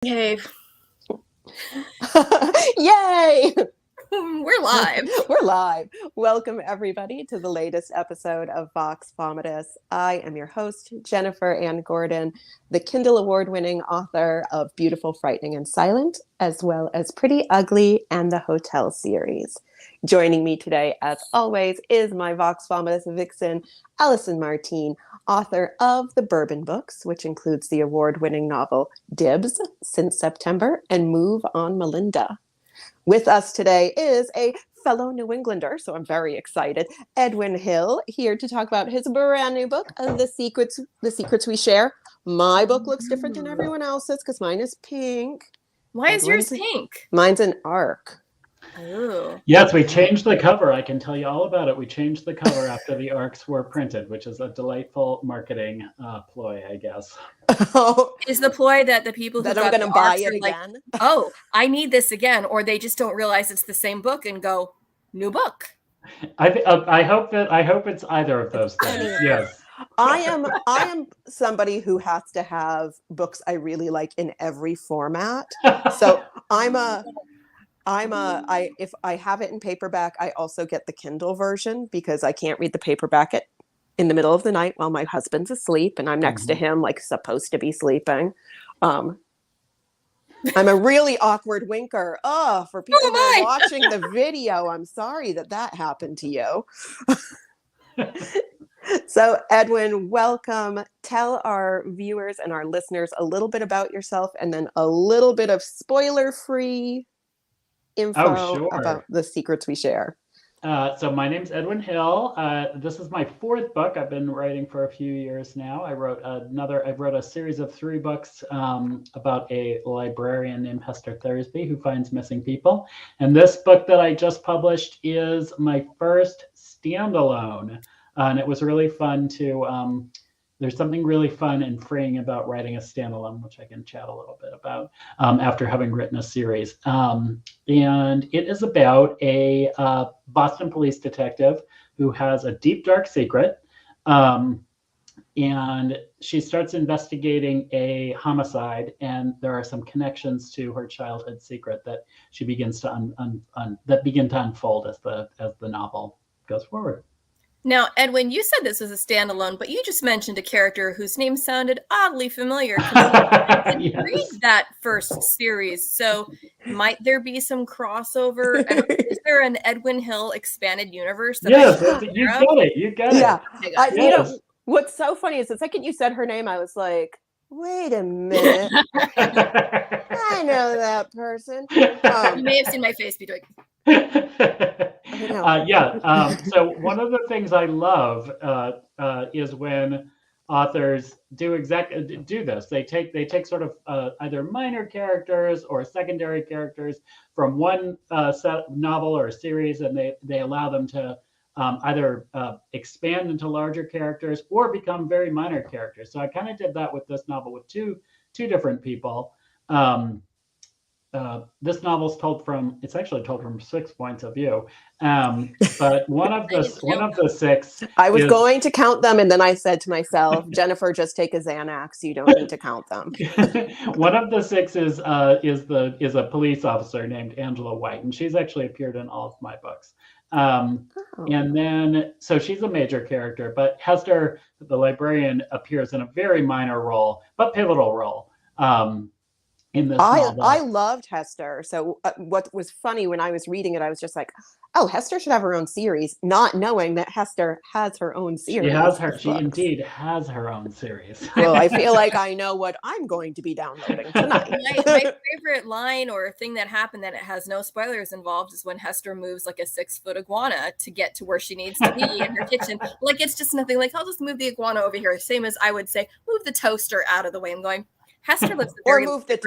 Hey, Yay! we're live. We're live. Welcome, everybody, to the latest episode of Vox Vomitus. I am your host, Jennifer Ann Gordon, the Kindle Award-winning author of Beautiful, Frightening, and Silent, as well as Pretty Ugly and the Hotel series. Joining me today, as always, is my Vox Vomitus vixen, Allison Martine, author of the Bourbon books, which includes the award-winning novel Dibs, Since September, and Move on Melinda. With us today is a fellow New Englander, so I'm very excited, Edwin Hill, here to talk about his brand new book, The Secrets We Share. My book looks different than everyone else's because mine is pink. Why is yours pink? Mine's an arc. Oh. Yes, we changed the cover. I can tell you all about it. We changed the cover after the arcs were printed, which is a delightful marketing ploy, I guess. Is the ploy that the people who that I'm going to buy it again? Like, oh, I need this again, or they just don't realize it's the same book and go, new book. I hope it's either of those things. Yes. I am somebody who has to have books I really like in every format. So if I have it in paperback, I also get the Kindle version because I can't read the paperback in the middle of the night while my husband's asleep and I'm next to him, like supposed to be sleeping. I'm a really awkward winker. Oh, for people who are watching the video, I'm sorry that happened to you. So, Edwin, welcome. Tell our viewers and our listeners a little bit about yourself and then a little bit of spoiler-free info about The Secrets We Share. So my name's Edwin Hill. This is my fourth book. I've been writing for a few years now. I wrote a series of 3 books about a librarian named Hester Thursby who finds missing people. And this book that I just published is my first standalone. And it was really fun to, there's something really fun and freeing about writing a standalone, which I can chat a little bit about after having written a series. And it is about a Boston police detective who has a deep, dark secret. And she starts investigating a homicide, and there are some connections to her childhood secret that she begins to begin to unfold as the novel goes forward. Now, Edwin, you said this was a standalone, but you just mentioned a character whose name sounded oddly familiar. I didn't read that first series, so might there be some crossover? Is there an Edwin Hill expanded universe? Yes, you got it. Yeah. You know, what's so funny is the second you said her name, I was like, wait a minute. I know that person. You may have seen my face be like... So one of the things I love is when authors do this. They take sort of either minor characters or secondary characters from one novel or a series, and they allow them to either expand into larger characters or become very minor characters. So I kind of did that with this novel with two different people. This novel's it's actually told from 6 points of view. But one of the 6. I was going to count them, and then I said to myself, Jennifer, just take a Xanax. You don't need to count them. One of the 6 is a police officer named Angela White, and she's actually appeared in all of my books. And then, so she's a major character, but Hester, the librarian, appears in a very minor role, but pivotal role. In this novel. I loved Hester. So what was funny when I was reading it, I was just like, oh, Hester should have her own series, not knowing that Hester has her own series. She indeed has her own series. Well, I feel like I know what I'm going to be downloading tonight. My favorite line or thing that happened that it has no spoilers involved is when Hester moves like a 6-foot iguana to get to where she needs to be in her kitchen. Like, it's just nothing. Like, I'll just move the iguana over here. Same as I would say, move the toaster out of the way. I'm going, Hester lives or move the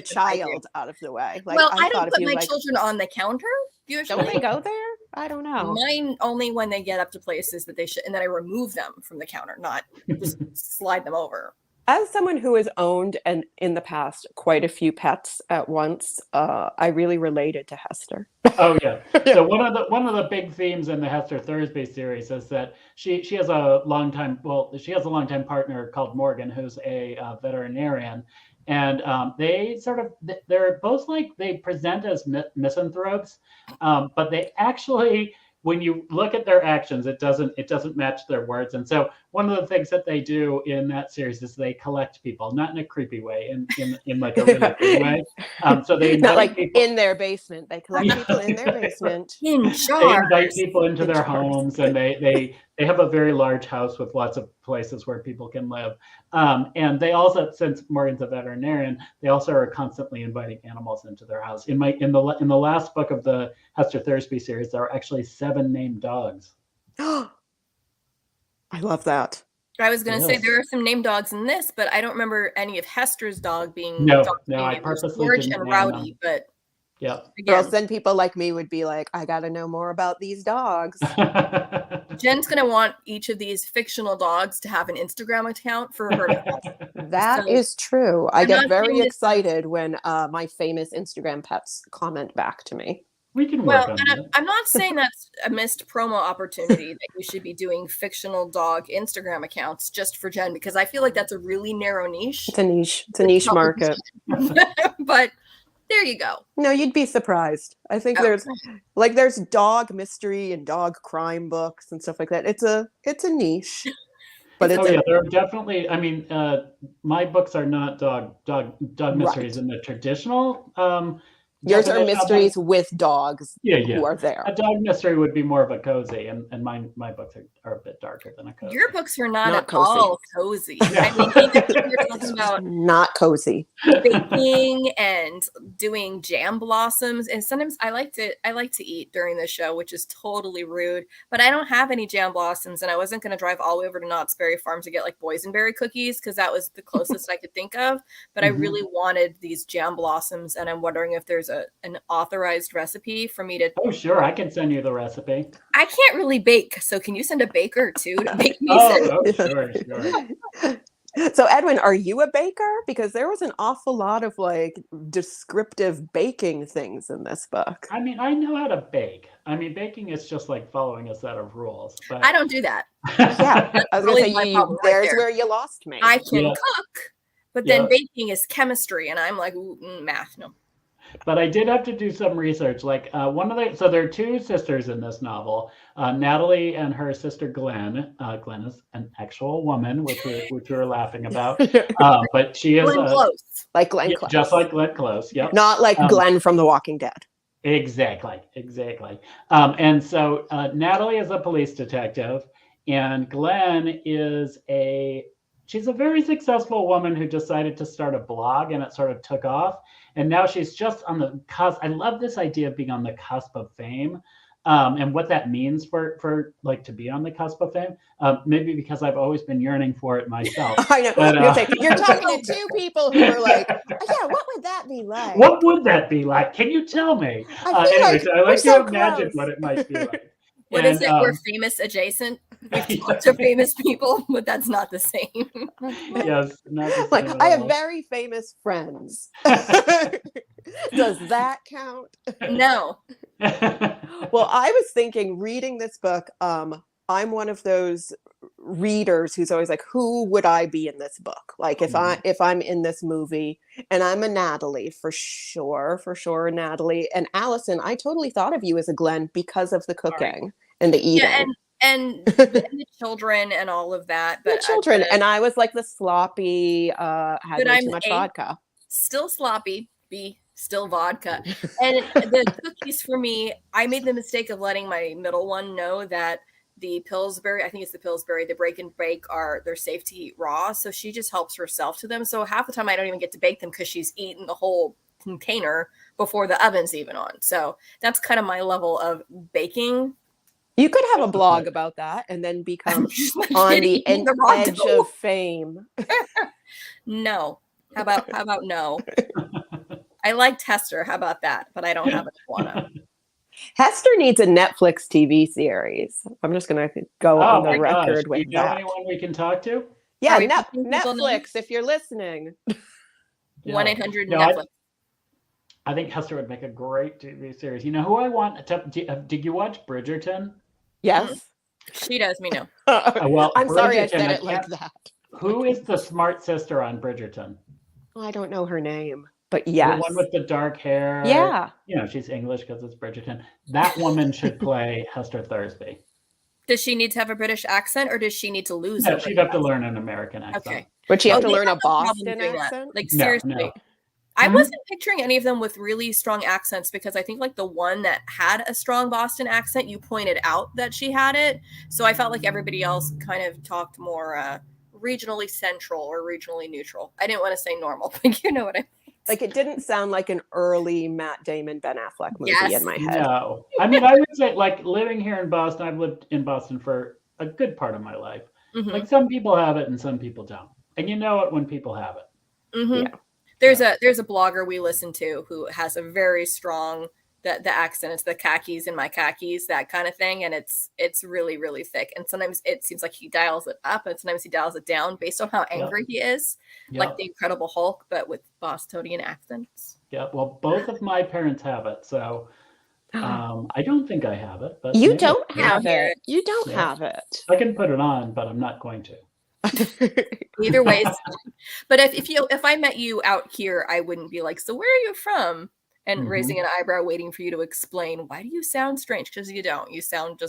child out of the way. Like, well, I don't put my children on the counter. Usually, don't they go there? I don't know. Mine only when they get up to places that they should, and then I remove them from the counter, not just slide them over. As someone who has owned and in the past quite a few pets at once, I really related to Hester. Oh yeah. So one of the big themes in the Hester Thursby series is that she has a longtime partner called Morgan, who's a veterinarian, And they're both like, they present as misanthropes, but they actually, when you look at their actions, it doesn't match their words. And so one of the things that they do in that series is they collect people, not in a creepy way, in like a really good way. So they invite not like people in their basement. They collect people in their basement. In They jars. invite people into their jars. homes, and they have a very large house with lots of places where people can live. And they also, since Morgan's a veterinarian, they also are constantly inviting animals into their house. In the last book of the Hester Thursby series, there are actually 7 named dogs. I love that. I was going to say Yes. there are some name dogs in this, but I don't remember any of Hester's dog being No, dogs being I named. There's purposely George didn't and name Rowdy, them. but Yeah. Or again, else then people like me would be like, I got to know more about these dogs. Jen's going to want each of these fictional dogs to have an Instagram account for her to have. That So, is true. I I'm get not very saying this is- excited when my famous Instagram pets comment back to me. We can work Well, on and that. I'm not saying that's a missed promo opportunity that you should be doing fictional dog Instagram accounts just for Jen, because I feel like that's a really narrow niche. It's a niche. It's a niche market. But there you go. No, you'd be surprised. I think Oh. there's dog mystery and dog crime books and stuff like that. It's a niche. But it's yeah, there are definitely. I mean, my books are not dog mysteries in the traditional. Yours are definition of them. mysteries with dogs Yeah. who are there. A dog mystery would be more of a cozy, and my books are a bit darker than a cozy. Your books are not Not at cozy. all cozy. Yeah. I mean, even if you're talking about Not cozy. baking and doing jam blossoms, and sometimes I like to eat during the show, which is totally rude, but I don't have any jam blossoms, and I wasn't going to drive all the way over to Knott's Berry Farm to get like boysenberry cookies because that was the closest I could think of, but I really wanted these jam blossoms, and I'm wondering if there's an authorized recipe for me to. Oh, sure, I can send you the recipe. I can't really bake, so can you send a baker too to make me Sure. So Edwin, are you a baker? Because there was an awful lot of like descriptive baking things in this book. I mean, I know how to bake. I mean, baking is just like following a set of rules. But I don't do that. Yeah, I was really gonna my say problem right there's there. where you lost me. I can Yeah. cook, but then Yeah. baking is chemistry, and I'm like, math, no. But I did have to do some research. Like so there are 2 sisters in this novel, Natalie and her sister Glenn. Glenn is an actual woman, which we were laughing about. But she is Glenn Close. Like Glenn Close. just like Glenn Close. Yep. Not like Glenn from The Walking Dead. Exactly. And so Natalie is a police detective, and Glenn is she's a very successful woman who decided to start a blog, and it sort of took off. And now she's just on the cusp. I love this idea of being on the cusp of fame, and what that means for like to be on the cusp of fame. Maybe because I've always been yearning for it myself. I know. But, You're talking to 2 people who are like, yeah, what would that be like? What would that be like? Can you tell me? I feel Anyways, I we're like so to imagine close. what it might be like. What is it? We're famous adjacent. We've talked to famous people, but that's not the same. Yes, not the Like, same at I have all. very famous friends. Does that count? No. Well, I was thinking, reading this book, I'm one of those readers who's always like, who would I be in this book? Like if I'm in this movie, and I'm a Natalie for sure, Natalie. And Allison, I totally thought of you as a Glenn because of the cooking and the eating. Yeah, and the children and all of that. But the children. And I was like the sloppy, had But way I'm too much A. vodka. still sloppy, B, still vodka. And the cookies for me, I made the mistake of letting my middle one know that the Pillsbury, I think it's the Pillsbury, the break and bake they're safe to eat raw. So she just helps herself to them. So half the time I don't even get to bake them because she's eaten the whole container before the oven's even on. So that's kind of my level of baking. You could have a blog about that and then become on the edge of fame. No. How about no? I liked Hester. How about that? But I don't have an iguana. Hester needs a Netflix TV series. I'm just going to go on the record with Do you know that. anyone we can talk to? Yeah, Sorry, Netflix, if you're listening. 1-800 No, Netflix. I think Hester would make a great TV series. You know who I want to? Did you watch Bridgerton? Yes. She does, me no. Well, I'm sorry I Bridgerton, said it like that. Who is the smart sister on Bridgerton? I don't know her name, but yes. The one with the dark hair. Yeah. You know, she's English because it's Bridgerton. That woman should play Hester Thursby. Does she need to have a British accent, or does she need to lose? No, she'd have to learn an American accent. Okay. Would she have to learn a Boston accent? Like, seriously. No. I wasn't picturing any of them with really strong accents, because I think like the one that had a strong Boston accent, you pointed out that she had it. So I felt like everybody else kind of talked more regionally central or regionally neutral. I didn't want to say normal, but you know what I mean. Like, it didn't sound like an early Matt Damon, Ben Affleck movie in my head. No. I mean, I would say, like, living here in Boston, I've lived in Boston for a good part of my life. Mm-hmm. Like, some people have it and some people don't. And you know it when people have it. Mm-hmm. Yeah. There's a blogger we listen to who has a very strong the accent. It's the khakis in my khakis, that kind of thing, and it's really, really thick. And sometimes it seems like he dials it up, and sometimes he dials it down based on how angry he is, like the Incredible Hulk, but with Bostonian accents. Yeah, well, both of my parents have it, so I don't think I have it. But you don't have it. You don't have it. I can put it on, but I'm not going to. Either way, but if I met you out here, I wouldn't be like, so where are you from? And raising an eyebrow, waiting for you to explain, why do you sound strange? Because you don't. You sound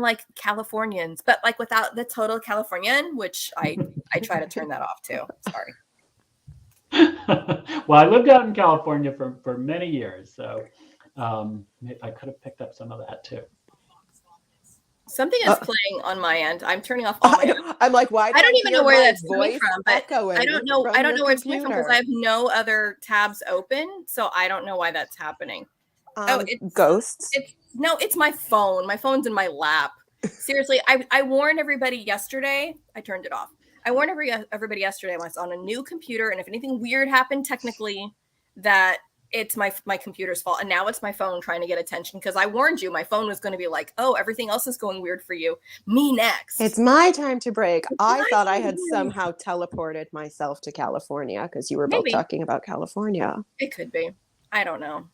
like Californians, but like without the total Californian, which I try to turn that off too. Sorry. Well, I lived out in California for many years, so I could have picked up some of that too. Something is playing on my end. I'm turning off all my I'm like, why? I don't even know where that's coming from, but I don't know where it's coming from because I have no other tabs open, so I don't know why that's happening. It's ghosts. It's my phone. My phone's in my lap. Seriously, I warned everybody yesterday. I turned it off. I warned everybody yesterday. I was on a new computer, and if anything weird happened technically, that it's my computer's fault. And now it's my phone trying to get attention, because I warned you my phone was going to be like, oh, everything else is going weird for you. Me next. It's my time to break. I thought I had somehow teleported myself to California because you were both talking about California. It could be. I don't know.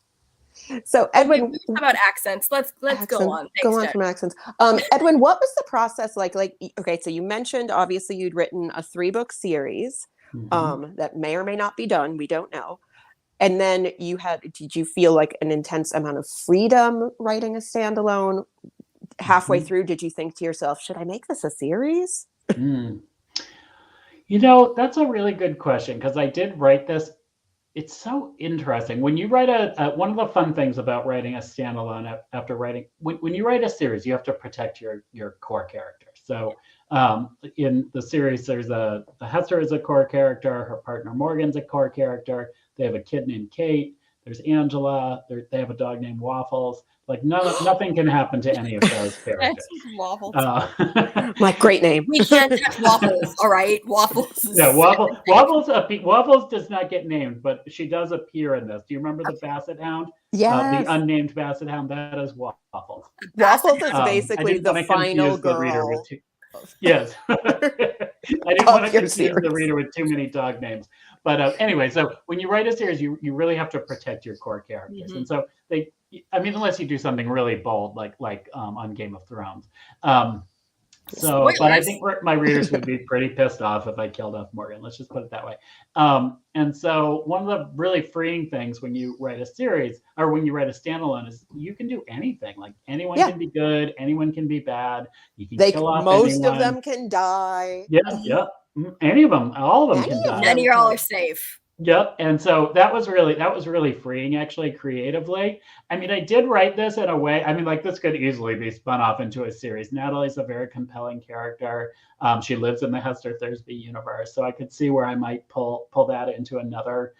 So Edwin, how about accents? Let's go on. Thanks, go on from accents. Edwin, what was the process like? Okay, so you mentioned obviously you'd written a 3-book series that may or may not be done. We don't know. And then did you feel like an intense amount of freedom writing a standalone? Halfway through, did you think to yourself, should I make this a series? You know, that's a really good question, because I did write this. It's so interesting. When you write one of the fun things about writing a standalone after writing, when you write a series, you have to protect your core character. So in the series, there's Hester is a core character. Her partner Morgan's a core character. They have a kid named Kate. There's Angela. They have a dog named Waffles. Like nothing can happen to any of those characters. Waffles. Like, great name. We can't touch Waffles. All right, Waffles. Yeah, Waffles does not get named, but she does appear in this. Do you remember the Basset Hound? Yeah. The unnamed Basset Hound. That is Waffles. Waffles is basically the final girl. Yes. I didn't want to confuse the reader with too many dog names. But anyway, so when you write a series, you really have to protect your core characters. And so unless you do something really bold, like on Game of Thrones. But I think my readers would be pretty pissed off if I killed off Morgan. Let's just put it that way. And so one of the really freeing things when you write a series or when you write a standalone is you can do anything. Like anyone can be good, anyone can be bad. You can kill off most anyone. of them can die. Yeah. Any of them, all of them can die. None of y'all are safe. Yep. And so that was really freeing, actually, creatively. I mean, I did write this in a way. I mean, like, this could easily be spun off into a series. Natalie's a very compelling character. She lives in the Hester Thursby universe, so I could see where I might pull that into another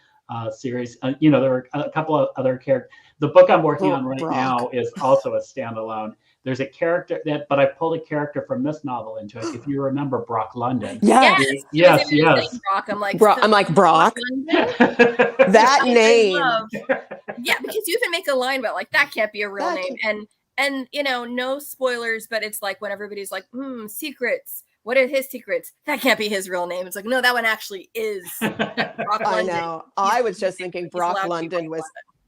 series. There were a couple of other characters. The book I'm working on right now is also a standalone. There's a character but I pulled a character from this novel into it. If you remember Brock London. Yes. Brock. I'm like Brock. That name. Yeah, because you even make a line about like that can't be a real name. And no spoilers, but it's like when everybody's like, secrets. What are his secrets? That can't be his real name. It's like, no, that one actually is Brock London. I know. I was just thinking Brock London was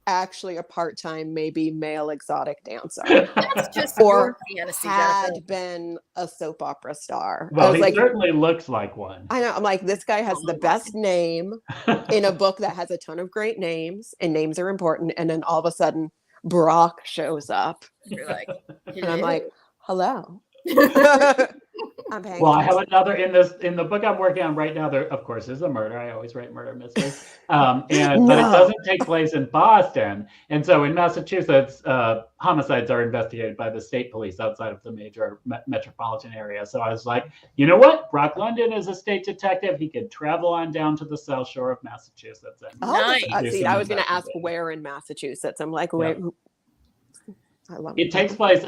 actually a part-time, maybe male exotic dancer. That's just Or your fantasy, had Jennifer. been a soap opera star. I Well, was he like, certainly looks like one. I know. I'm like, this guy has the best name in a book that has a ton of great names, and names are important. And then all of a sudden, Brock shows up, You're like, and I'm like, hello. I'm paying Well, I have attention. another in the book I'm working on right now. There, of course, is a murder. I always write murder mysteries, but it No. doesn't take place in Boston. And so in Massachusetts, homicides are investigated by the state police outside of the major metropolitan area. So I was like, you know what? Brock London is a state detective. He could travel on down to the South Shore of Massachusetts. And Nice. See, I was going to ask where in Massachusetts. I'm like, wait. Yeah. I love It takes place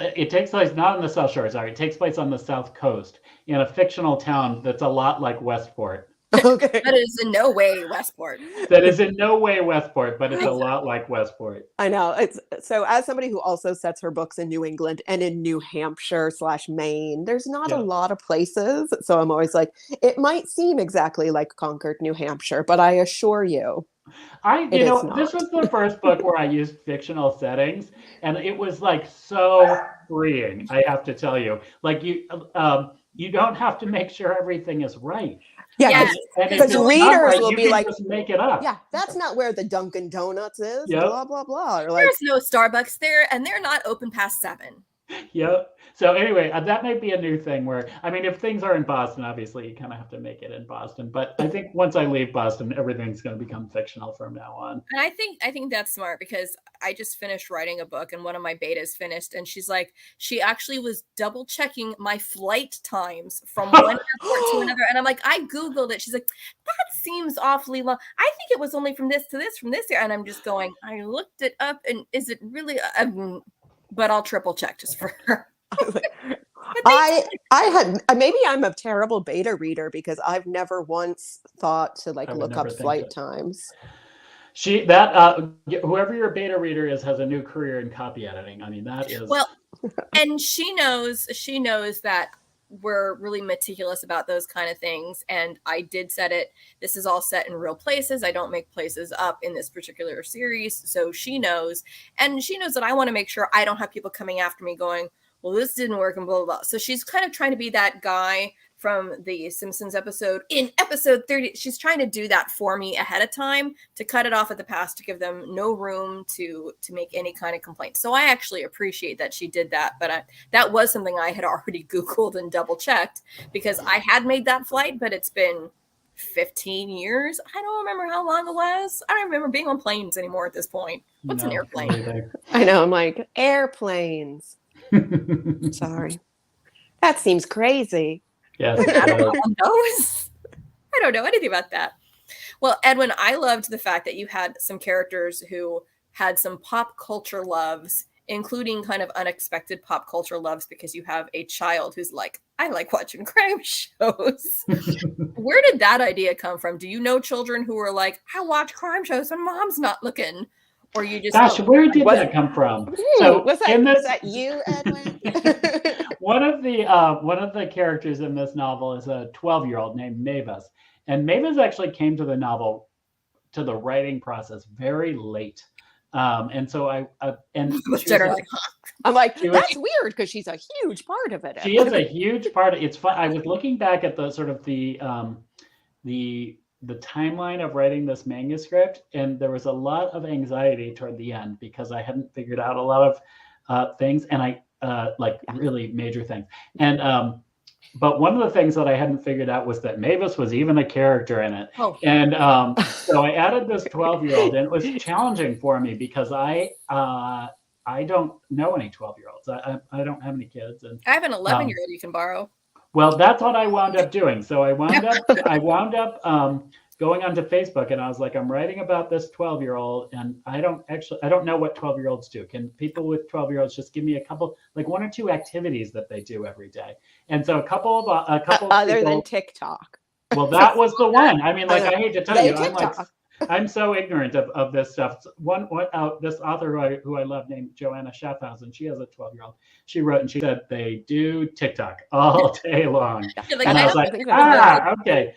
not on the South Shore. Sorry, it takes place on the South Coast in a fictional town that's a lot like Westport. Okay. That is in no way Westport. That is in no way Westport, but it's a lot like Westport. I know. It's so, as somebody who also sets her books in New England and in New Hampshire / Maine, there's not a lot of places. So I'm always like, it might seem exactly like Concord, New Hampshire, but I assure you, this was the first book where I used fictional settings, and it was like so freeing. I have to tell you, like you don't have to make sure everything is right. yeah, because readers will be like, just make it up. Yeah, that's not where the Dunkin' Donuts is. Yep. Blah blah blah. Or like, There's no Starbucks there, and they're not open past 7. Yep. So anyway, that might be a new thing where, I mean, if things are in Boston, obviously you kind of have to make it in Boston. But I think once I leave Boston, everything's going to become fictional from now on. And I think that's smart, because I just finished writing a book and one of my betas finished, and she's like, she actually was double checking my flight times from one airport to another. And I'm like, I Googled it. She's like, that seems awfully long. I think it was only from this to this, from this year. And I'm just going, I looked it up, and is it really? But I'll triple check just for her. I had, maybe I'm a terrible beta reader because I've never once thought to like look up flight times. Whoever your beta reader is has a new career in copy editing. I mean, that is well, and she knows that we're really meticulous about those kind of things. And I did set it. This is all set in real places. I don't make places up in this particular series. So she knows, and she knows that I want to make sure I don't have people coming after me going, well, this didn't work and blah, blah, blah. So she's kind of trying to be that guy from the Simpsons episode. In episode 30, she's trying to do that for me ahead of time to cut it off at the pass, to give them no room to make any kind of complaint. So I actually appreciate that she did that. But that was something I had already Googled and double checked, because I had made that flight, but it's been 15 years. I don't remember how long it was. I don't remember being on planes anymore at this point. What's an airplane? I know. I'm like, airplanes. Sorry. That seems crazy. Yes. I don't know anything about that. Well, Edwin, I loved the fact that you had some characters who had some pop culture loves, including kind of unexpected pop culture loves, because you have a child who's like, I like watching crime shows. Where did that idea come from? Do you know children who are like, I watch crime shows when mom's not looking? Or you just where did that come from? So was that you, Edwin? One of the characters in this novel is a 12-year-old named Mavis, and Mavis actually came to the writing process very late, and so I'm like, that's weird because she's a huge part of it. She is a huge part. It's fun. I was looking back at the sort of the timeline of writing this manuscript, and there was a lot of anxiety toward the end because I hadn't figured out a lot of things, and I really major things. And but one of the things that I hadn't figured out was that Mavis was even a character in it. Oh. And so I added this 12-year-old, and it was challenging for me because I don't know any 12-year-olds. I don't have any kids, and I have an 11-year-old you can borrow. Well, that's what I wound up doing. So I wound up going onto Facebook, and I was like, I'm writing about this 12-year-old, and I don't know what 12-year-olds do. Can people with 12-year-olds just give me a couple, like 1 or 2 activities that they do every day? And so a couple other than TikTok. Well, that was the one. I mean, like, I hate to tell you, I'm like, I'm so ignorant of this stuff. This author who I love named Joanna Schaffhausen, she has a 12-year-old. She wrote and she said they do TikTok all day long. Like, and I was like, okay.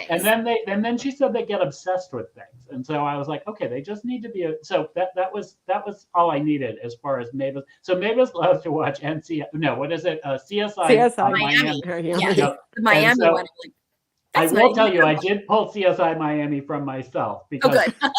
And then she said they get obsessed with things. And so I was like, okay, they just need to be. So that was all I needed as far as Mavis. So Mavis loves to watch CSI Miami. Yep. The Miami one. I will tell you, I did pull CSI Miami from myself because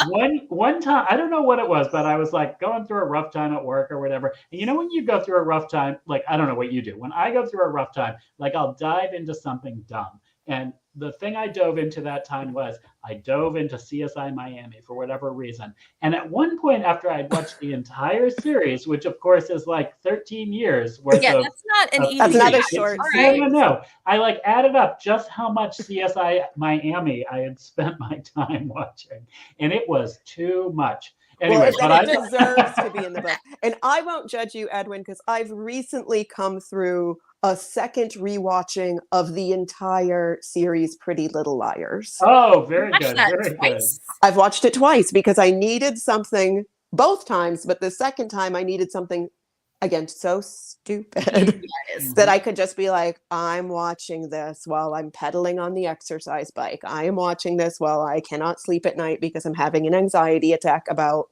one time, I don't know what it was, but I was like going through a rough time at work or whatever. And when you go through a rough time, like, I don't know what you do. When I go through a rough time, like I'll dive into something dumb. And the thing I dove into that time was I dove into CSI Miami for whatever reason. And at one point after I'd watched the entire series, which of course is like 13 years worth of. That's not an easy. That's not a short. No. I like added up just how much CSI Miami I had spent my time watching. And it was too much. Anyway, it deserves to be in the book. And I won't judge you, Edwin, because I've recently come through a second rewatching of the entire series Pretty Little Liars. Oh, very good. Very good. I've watched it twice because I needed something both times, but the second time I needed something, again, so stupid that I could just be like, I'm watching this while I'm pedaling on the exercise bike. I am watching this while I cannot sleep at night because I'm having an anxiety attack about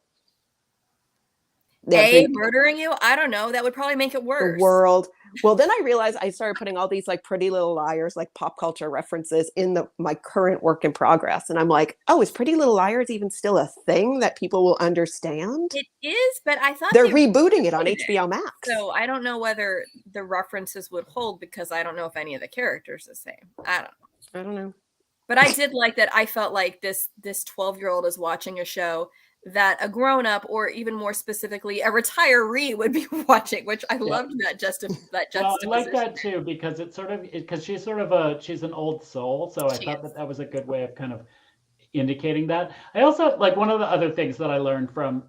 murdering you. I don't know. That would probably make it worse. The world. Well, then I realized I started putting all these like Pretty Little Liars, like pop culture references in my current work in progress. And I'm like, oh, is Pretty Little Liars even still a thing that people will understand? It is, but I thought they're rebooting it on HBO Max. So I don't know whether the references would hold because I don't know if any of the characters are the same. I don't know. But I did like that. I felt like this 12-year-old is watching a show that a grown-up, or even more specifically, a retiree would be watching, which I loved that juxtaposition. Well, I like that too, because it's because she's she's an old soul. So I thought that was a good way of kind of indicating that. I also like one of the other things that I learned from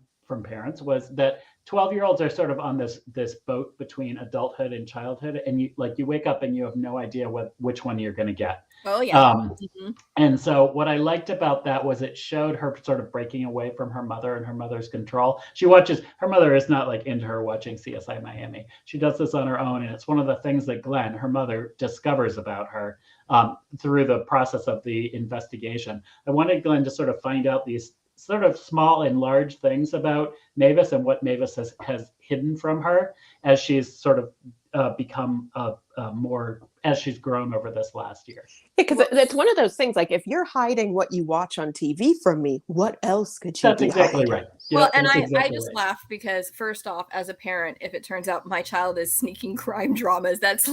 parents was that 12-year-olds are sort of on this boat between adulthood and childhood, and you wake up and you have no idea which one you're going to get. Oh yeah. And so what I liked about that was it showed her sort of breaking away from her mother and her mother's control. Her mother is not like into her watching CSI Miami. She does this on her own, and it's one of the things that Glenn, her mother, discovers about her through the process of the investigation. I wanted Glenn to sort of find out these sort of small and large things about Mavis and what Mavis has hidden from her as she's sort of become more, as she's grown over this last year. Because it's one of those things, like if you're hiding what you watch on TV from me, what else could you That's exactly hiding? Right. Well, and I just laugh because first off, as a parent, if it turns out my child is sneaking crime dramas, that's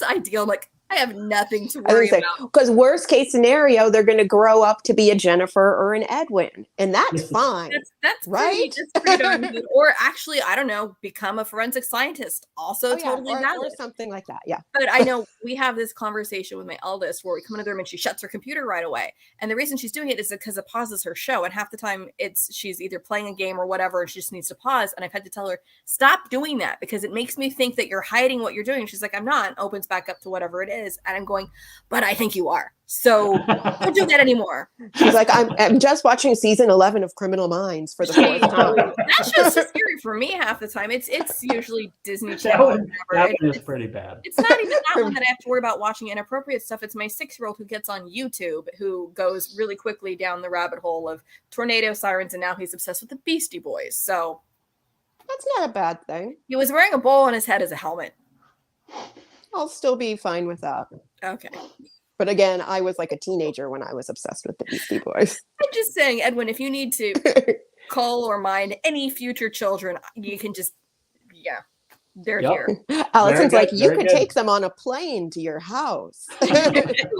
ideal. Like, I have nothing to worry about. Because worst case scenario, they're going to grow up to be a Jennifer or an Edwin, and that's fine. That's right. That's pretty darn good. Or actually, I don't know, become a forensic scientist. Also, totally valid. Or something like that. Yeah. But I know we have this conversation with my eldest where we come into the room and she shuts her computer right away. And the reason she's doing it is because it pauses her show. And half the time she's either playing a game or whatever, and she just needs to pause. And I've had to tell her, stop doing that because it makes me think that you're hiding what you're doing. And she's like, I'm not. And opens back up to whatever it is. And I'm going, but I think you are. So don't do that anymore. She's like, I'm just watching season 11 of Criminal Minds for the fourth time. That's just scary for me half the time. It's usually Disney Channel. That one is pretty bad. It's not even that one that I have to worry about watching inappropriate stuff. It's my 6-year-old who gets on YouTube, who goes really quickly down the rabbit hole of tornado sirens, and now he's obsessed with the Beastie Boys. So that's not a bad thing. He was wearing a bowl on his head as a helmet. I'll still be fine with that. Okay. But again, I was like a teenager when I was obsessed with the Beastie Boys. I'm just saying, Edwin, if you need to call or mind any future children, you can just, they're here. Allison's like, you could take them on a plane to your house.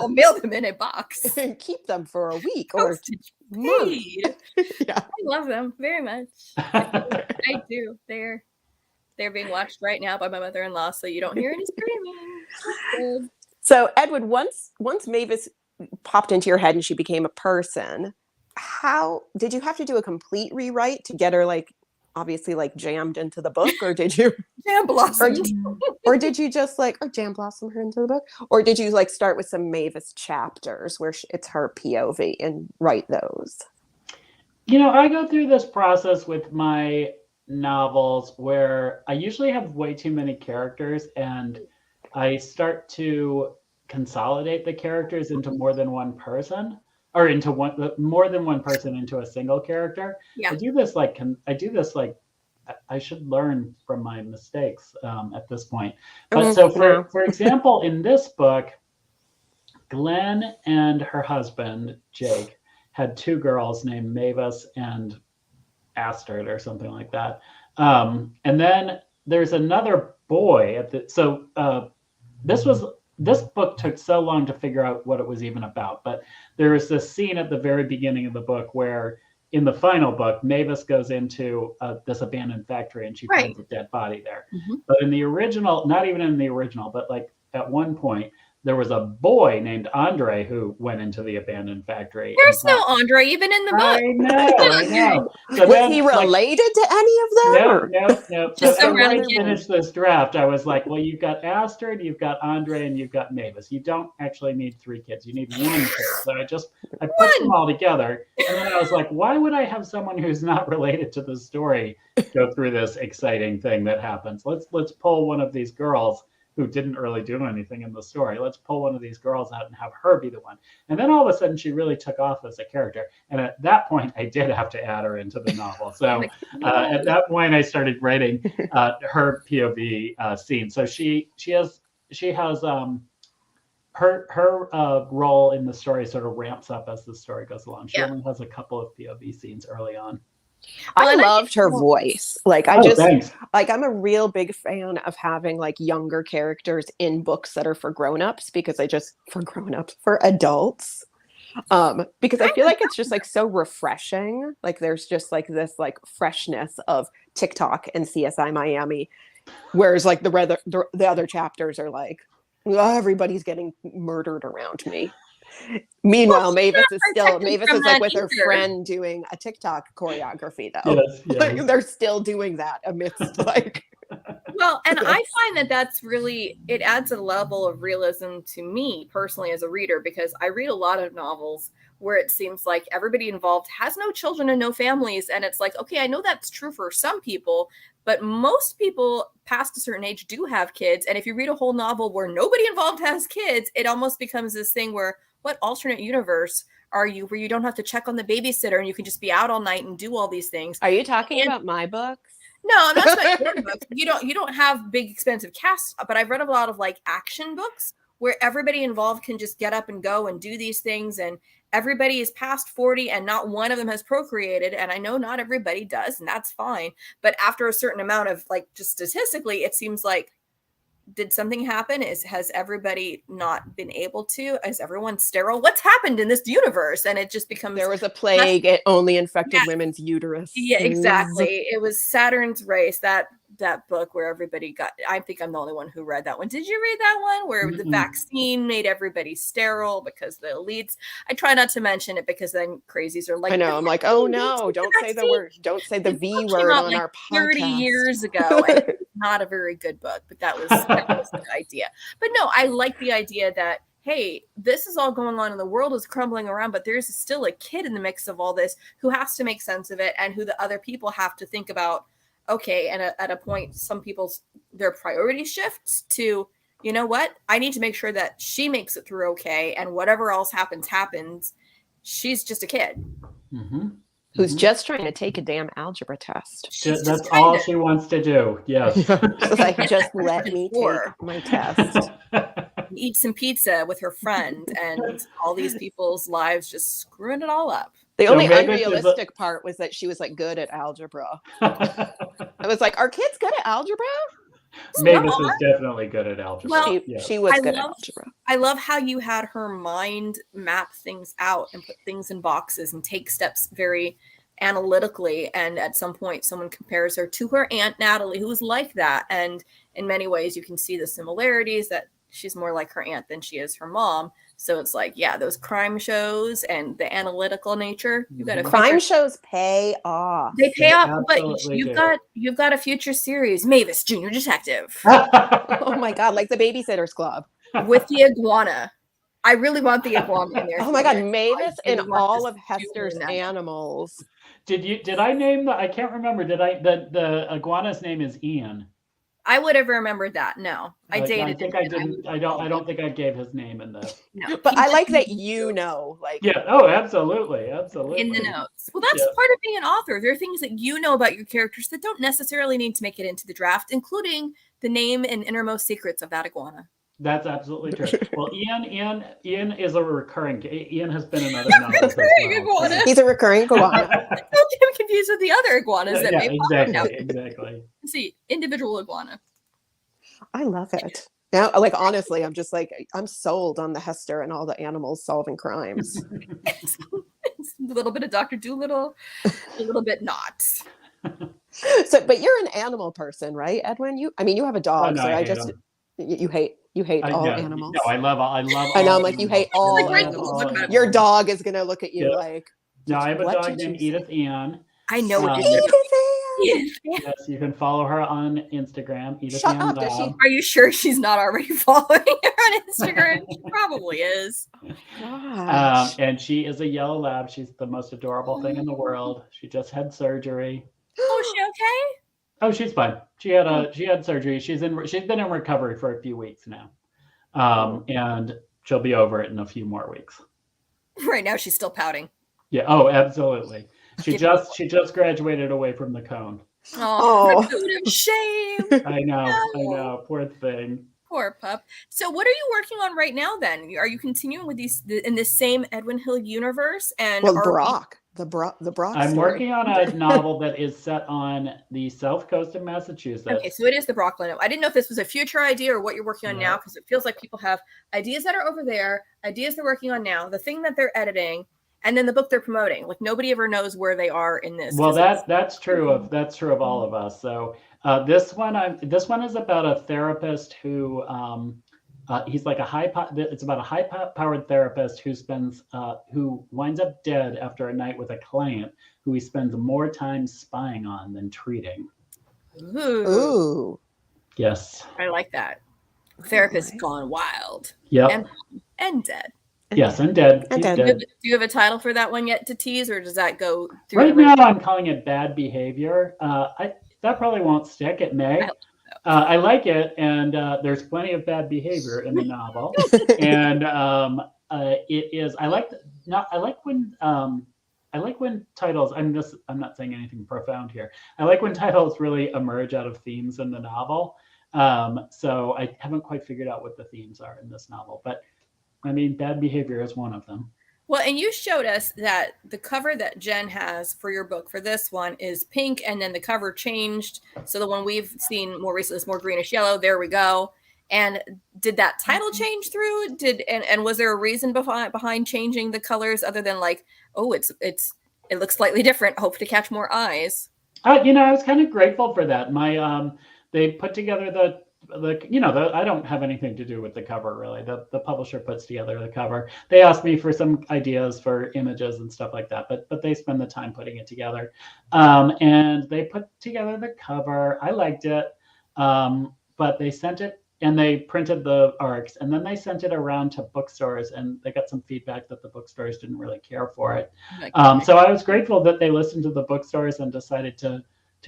I'll mail them in a box. And keep them for a week or month. I love them very much. I do. They're being watched right now by my mother-in-law, so you don't hear any screaming. So, Edwin, once Mavis popped into your head and she became a person, how did you have to do a complete rewrite to get her like obviously like jammed into the book, or did you Jam blossomed. or did you just like or jam blossom her into the book, or did you like start with some Mavis chapters where it's her POV and write those? I go through this process with my novels where I usually have way too many characters, and I start to consolidate the characters into more than one person, or into more than one person into a single character. Yeah. I do this like I should learn from my mistakes at this point. But so for example, in this book, Glenn and her husband, Jake, had two girls named Mavis and Astrid or something like that. And then there's another boy this book took so long to figure out what it was even about, but there was this scene at the very beginning of the book where in the final book, Mavis goes into this abandoned factory and she finds a dead body there. Mm-hmm. But in the original, not even in the original, but like at one point, there was a boy named Andre who went into the abandoned factory. There's no Andre even in the book. I know. So was he related to any of them? No. Just so when I finished this draft, I was like, well, you've got Astrid, you've got Andre, and you've got Mavis. You don't actually need three kids. You need one kid. So I put them all together. And then I was like, why would I have someone who's not related to the story go through this exciting thing that happens? Let's pull one of these girls who didn't really do anything in the story. Let's pull one of these girls out and have her be the one. And then all of a sudden she really took off as a character. And at that point, I did have to add her into the novel. So at that point, I started writing her POV scene. So she has her role in the story sort of ramps up as the story goes along. She only has a couple of POV scenes early on. I loved her voice. Like I'm a real big fan of having like younger characters in books that are for grown-ups for adults. Because I feel like it's just like so refreshing. Like there's just like this like freshness of TikTok and CSI Miami. Whereas like the other chapters are like, oh, everybody's getting murdered around me. Meanwhile, Mavis is like with her friend doing a TikTok choreography though. Yes. They're still doing that amidst like. Well, and I find that's really, it adds a level of realism to me personally as a reader, because I read a lot of novels where it seems like everybody involved has no children and no families. And it's like, okay, I know that's true for some people, but most people past a certain age do have kids. And if you read a whole novel where nobody involved has kids, it almost becomes this thing where, what alternate universe are you where you don't have to check on the babysitter and you can just be out all night and do all these things? Are you talking about my books? No, I'm not talking about books. You don't have big expensive casts, but I've read a lot of like action books where everybody involved can just get up and go and do these things, and everybody is past 40 and not one of them has procreated. And I know not everybody does, and that's fine. But after a certain amount of like, just statistically, it seems like, did something happen? Has everybody not been able to? Is everyone sterile? What's happened in this universe? And it just becomes, there was a plague. It only infected women's uterus. Yeah, exactly. It was Saturn's race, that book where everybody got, I think I'm the only one who read that one. Did you read that one where the vaccine made everybody sterile because the elites? I try not to mention it because then crazies are like, I know. I'm like, oh no, don't say the word. Don't say the V word on our podcast. 30 years ago. And it's not a very good book, but that was the idea. But no, I like the idea that, hey, this is all going on and the world is crumbling around, but there's still a kid in the mix of all this who has to make sense of it, and who the other people have to think about. Okay, and at a point, some people's, their priority shifts to, you know what, I need to make sure that she makes it through okay, and whatever else happens. She's just a kid. Mm-hmm. Who's just trying to take a damn algebra test. That's all she wants to do. Yes. Like, just let me take my test. Eat some pizza with her friend, and all these people's lives just screwing it all up. The only unrealistic part was that she was like good at algebra. I was like, are kids good at algebra? Mavis is definitely good at algebra. Well, she was good at algebra. I love how you had her mind map things out and put things in boxes and take steps very analytically. And at some point, someone compares her to her Aunt Natalie, who was like that. And in many ways, you can see the similarities, that she's more like her aunt than she is her mom. So it's like, yeah, those crime shows and the analytical nature. You got a crime shows pay off. They pay off, but absolutely you've got a future series, Mavis, Junior Detective, Oh my God, like the Babysitters Club. with the iguana. I really want the iguana in there. Oh my God, Mavis I and really want all this of Hester's junior in that. animals. Did I name I can't remember. The iguana's name is Ian. I would have remembered that. No, I dated. I think I didn't. I don't think I gave his name in this. No, But I like that like. Yeah. Oh, absolutely, absolutely. In the notes. Well, that's part of being an author. There are things that you know about your characters that don't necessarily need to make it into the draft, including the name and innermost secrets of that iguana. That's absolutely true. Well, Ian is a recurring. Ian has been in other novels. Iguana. He's a recurring iguana. Don't get him confused with the other iguanas that may pop up now. Exactly. See, individual iguana. I love it. Now, like, honestly, I'm just like, I'm sold on the Hester and all the animals solving crimes. It's a little bit of Dr. Dolittle, a little bit not. So, but you're an animal person, right, Edwin? You have a dog, no, so I I hate just them. you hate all animals. No, I love. I know, I'm like, you hate all animals. Your dog is gonna look at you like. No, I have a dog named Edith Ann. I know it. Yes, you can follow her on Instagram. Edith Shut Ann up, Lab. does she? Are you sure she's not already following her on Instagram? She probably is. Gosh. And she is a yellow lab. She's the most adorable thing in the world. She just had surgery. Oh, is she okay? Oh, she's fine. She had surgery. She's been in recovery for a few weeks now, and she'll be over it in a few more weeks. Right now, she's still pouting. Yeah. Oh, absolutely. She just graduated away from the cone. Oh, shame. I know. Poor thing. Poor pup. So, what are you working on right now? Then, are you continuing with these in this same Edwin Hill universe? And well, the Brock. I'm story. working on a novel that is set on the south coast of Massachusetts. Okay, so it is the Brockland. I didn't know if this was a future idea or what you're working on now, because it feels like people have ideas that are over there, ideas they're working on now, the thing that they're editing, and then the book they're promoting. Like, nobody ever knows where they are in this. Well, that's true of all of us. So this one is about a therapist who he's like it's about a high-powered therapist who winds up dead after a night with a client who he spends more time spying on than treating. Ooh. Yes. I like that. Therapist gone wild. Yep. And dead. Yes, and dead. And He's dead. dead. Do you have a title for that one yet to tease, or does that go through? Right now, I'm calling it Bad Behavior. That probably won't stick. It may. I like it, and there's plenty of bad behavior in the novel, and it is. I like when titles. I'm not saying anything profound here. I like when titles really emerge out of themes in the novel. So I haven't quite figured out what the themes are in this novel, but I mean, bad behavior is one of them. Well, and you showed us that the cover that Jen has for your book for this one is pink, and then the cover changed. So the one we've seen more recently is more greenish yellow. There we go. And did that title change through? And was there a reason behind changing the colors other than like, oh, it looks slightly different, hope to catch more eyes? I was kind of grateful for that. They put together I don't have anything to do with the cover, really. The publisher puts together the cover. They asked me for some ideas for images and stuff like that, but they spend the time putting it together. And they put together the cover. I liked it, but they sent it, and they printed the arcs, and then they sent it around to bookstores, and they got some feedback that the bookstores didn't really care for it. So I was grateful that they listened to the bookstores and decided to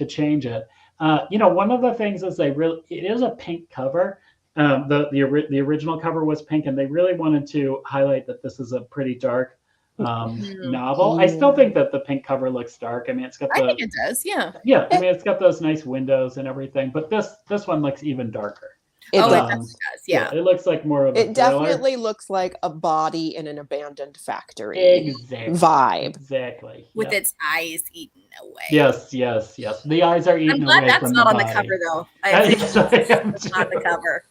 change it. One of the things is it is a pink cover. The original cover was pink, and they really wanted to highlight that this is a pretty dark novel. I still think that the pink cover looks dark. I mean, I think it does. Yeah. Yeah. I mean, it's got those nice windows and everything, but this one looks even darker. It does. Yeah. It looks like more of a It definitely looks like a body in an abandoned factory vibe. Exactly. With its eyes eaten away. Yes. The eyes are eaten away. I'm glad that's not on the the cover, though. I think it's not the cover.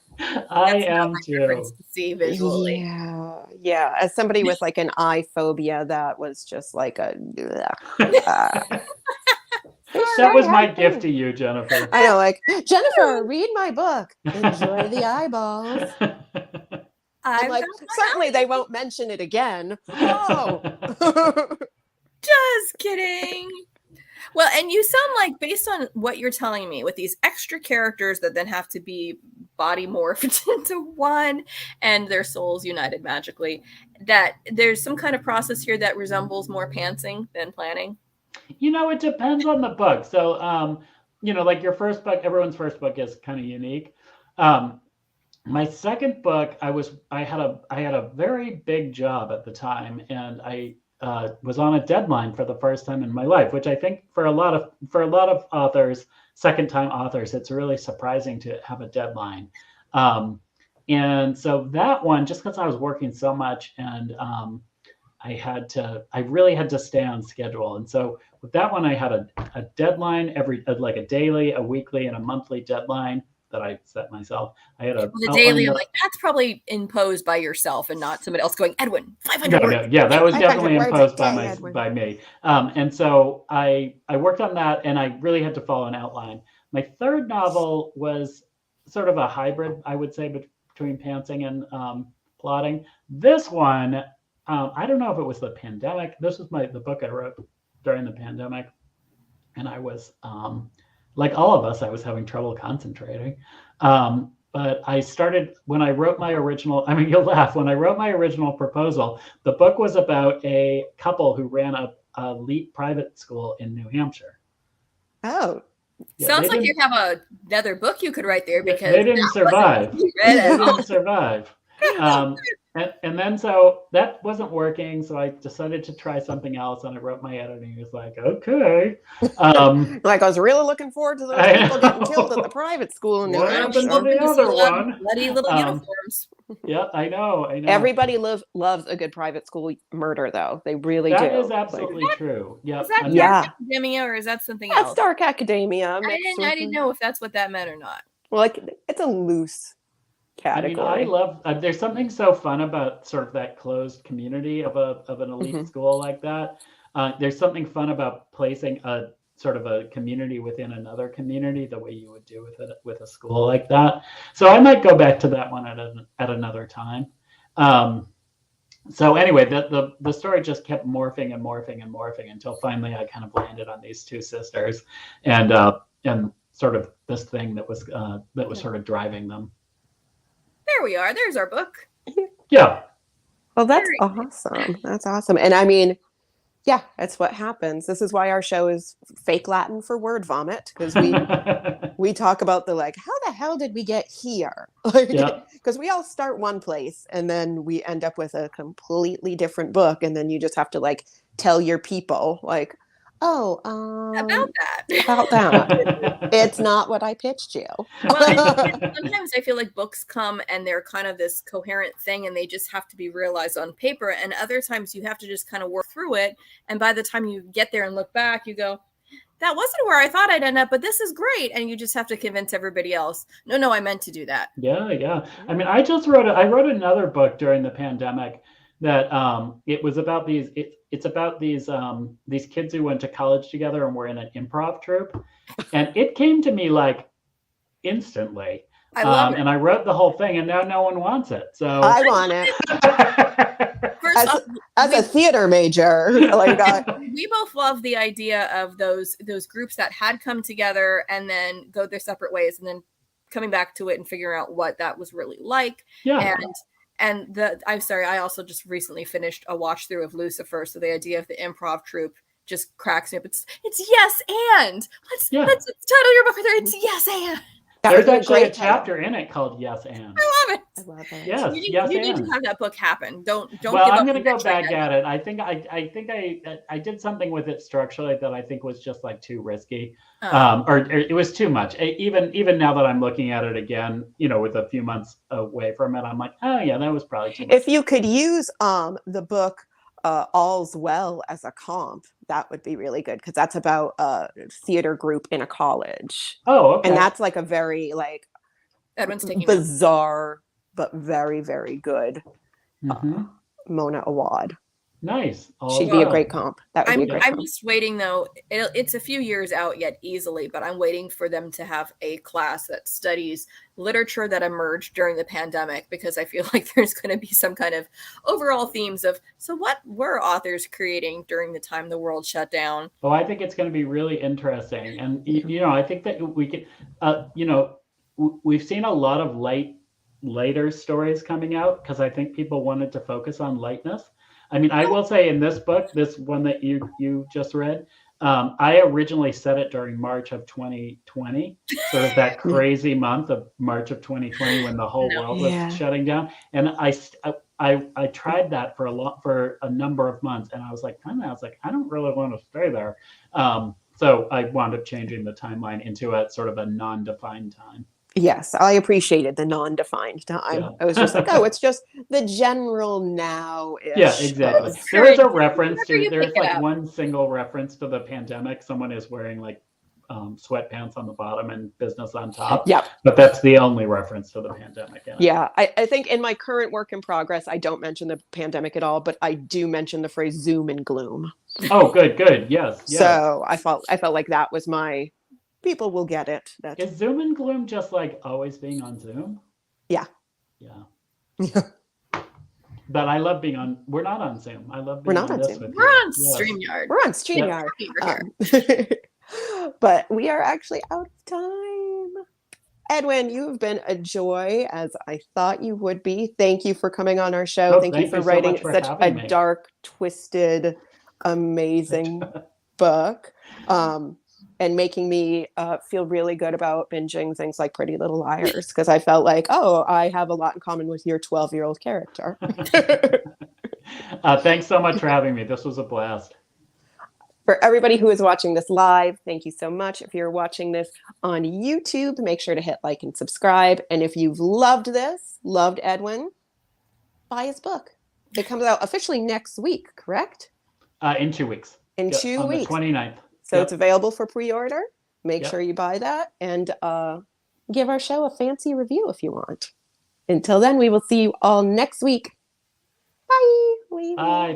I am too. To see visually. Yeah. As somebody with like an eye phobia, that was just like a. That was my gift to you, Jennifer. I know, like, Jennifer, read my book. Enjoy the eyeballs. I'm like, certainly they won't mention it again. Oh. Just kidding. Well, and you sound like, based on what you're telling me, with these extra characters that then have to be body morphed into one and their souls united magically, that there's some kind of process here that resembles more pantsing than planning. It depends on the book. So, like your first book, everyone's first book is kind of unique. My second book, I had a very big job at the time, and I was on a deadline for the first time in my life, which I think for a lot of authors, second-time authors, it's really surprising to have a deadline. And so that one, just because I was working so much, and I really had to stay on schedule. And so with that one, I had a deadline like a daily, a weekly, and a monthly deadline that I set myself. I had the daily. I'm like, that's probably imposed by yourself and not somebody else going, Edwin, 500 words. Yeah, that was definitely imposed by me. And so I worked on that, and I really had to follow an outline. My third novel was sort of a hybrid, I would say, between pantsing and plotting. This one, I don't know if it was the pandemic. This was the book I wrote during the pandemic, and I was like all of us, I was having trouble concentrating. But I started, when I wrote my original, you'll laugh, when I wrote my original proposal, the book was about a couple who ran a elite private school in New Hampshire. Oh. Yeah, sounds like you have another book you could write there, because they didn't survive. They didn't survive. And then so that wasn't working, so I decided to try something else, and I wrote my editor, and he was like, okay. Like, I was really looking forward to those people getting killed at the private school in New Hampshire. What happened to the other one? Bloody little uniforms. Yeah, I know. Everybody loves a good private school murder, though. They really do. That is absolutely true. Yeah. Is that dark academia, or is that something else? That's dark academia. I didn't know if that's what that meant or not. Well, like, it's a loose category. I love. There's something so fun about sort of that closed community of an elite school like that. There's something fun about placing a sort of a community within another community, the way you would do with a school like that. So I might go back to that one at another time. So anyway, the story just kept morphing and morphing and morphing until finally I kind of landed on these two sisters, and sort of this thing that was sort of driving them. There we are. There's our book. Yeah. Well, that's awesome. That's awesome. And yeah, that's what happens. This is why our show is fake Latin for word vomit, because we talk about how the hell did we get here? Because we all start one place and then we end up with a completely different book, and then you just have to tell your people about that. It's not what I pitched you. Well, sometimes I feel like books come and they're kind of this coherent thing, and they just have to be realized on paper. And other times you have to just kind of work through it. And by the time you get there and look back, you go, that wasn't where I thought I'd end up, but this is great. And you just have to convince everybody else, no, I meant to do that. Yeah. I wrote another book during the pandemic that it was about these. It's about these kids who went to college together and were in an improv troupe, and it came to me instantly. I love it. And I wrote the whole thing, and now no one wants it. So I want it. As a theater major, we both love the idea of those groups that had come together and then go their separate ways, and then coming back to it and figuring out what that was really like. Yeah. And I also just recently finished a watch through of Lucifer. So the idea of the improv troupe just cracks me up. It's yes and. Let's title your book with her. It's yes and. There's actually a chapter in it called Yes and. I love it. Yes, you need to have that book happen. Don't. Well, I'm going to go back at it. I think I did something with it structurally that I think was just too risky, or it was too much. Even now that I'm looking at it again, with a few months away from it, I'm like, oh yeah, that was probably too much. If you could use the book All's Well as a comp, that would be really good, because that's about a theater group in a college. Oh, okay. And that's a very Edwin's taking bizarre but very, very good Mona Award. Nice. She'd be a great comp. That would be a great I'm comp. just waiting though. It's a few years out yet easily, but I'm waiting for them to have a class that studies literature that emerged during the pandemic, because I feel like there's going to be some kind of overall themes of, so what were authors creating during the time the world shut down? Oh, I think it's going to be really interesting. And, I think that we could, we've seen a lot of lighter stories coming out because I think people wanted to focus on lightness. I mean, I will say in this book, this one that you just read, I originally set it during March of 2020, sort of that crazy month of March of 2020 when the whole world was shutting down. And I tried that for a number of months, and I was like, I don't really want to stay there. So I wound up changing the timeline into a sort of a non-defined time. Yes, I appreciated the non-defined time. Yeah. I was just like, oh, it's just the general now-ish. Yeah, exactly. There is a reference to, there's like one single reference to the pandemic. Someone is wearing like sweatpants on the bottom and business on top. Yeah. But that's the only reference to the pandemic. Yeah, I think in my current work in progress, I don't mention the pandemic at all, but I do mention the phrase Zoom and gloom. Oh, good. Yes. So I felt like that was my... People will get it. Is Zoom and gloom just like always being on Zoom? Yeah. But I love being on. We're not on Zoom. I love being on this Zoom. with you. We're on StreamYard. We're on StreamYard. But we are actually out of time. Edwin, you have been a joy, as I thought you would be. Thank you for coming on our show. Thank you for writing such a dark, twisted, amazing book. And making me feel really good about binging things like Pretty Little Liars, because I felt like, oh, I have a lot in common with your 12-year-old character. Thanks so much for having me. This was a blast. For everybody who is watching this live, thank you so much. If you're watching this on YouTube, make sure to hit like and subscribe. And if you've loved Edwin, buy his book. It comes out officially next week, correct? In 2 weeks. In 2 weeks. On the 29th. So it's available for pre-order. Make sure you buy that and give our show a fancy review if you want. Until then, we will see you all next week. Bye. Bye.